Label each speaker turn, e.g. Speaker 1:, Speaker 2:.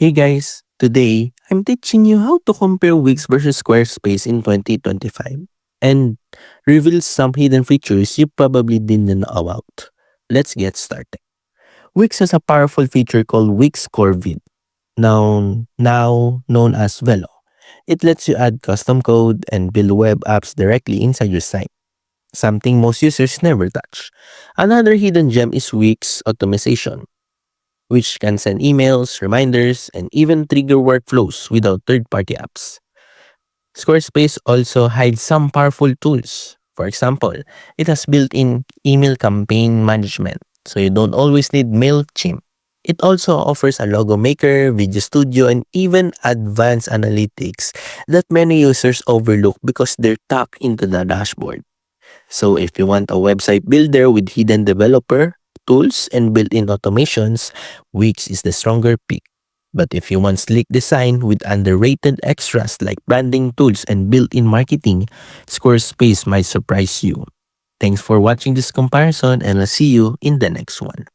Speaker 1: Hey guys, today I'm teaching you how to compare Wix versus Squarespace in 2025 and reveal some hidden features you probably didn't know about. Let's get started. Wix has a powerful feature called Wix Core Vid, now known as Velo. It lets you add custom code and build web apps directly inside your site, something most users never touch. Another hidden gem is Wix Automation, which can send emails, reminders, and even trigger workflows without third-party apps. Squarespace also hides some powerful tools. For example, it has built-in email campaign management, so you don't always need MailChimp. It also offers a logo maker, video studio, and even advanced analytics that many users overlook because they're tucked into the dashboard. So if you want a website builder with hidden developer tools and built-in automations, Wix is the stronger pick. But if you want sleek design with underrated extras like branding tools and built-in marketing, Squarespace might surprise you. Thanks for watching this comparison and I'll see you in the next one.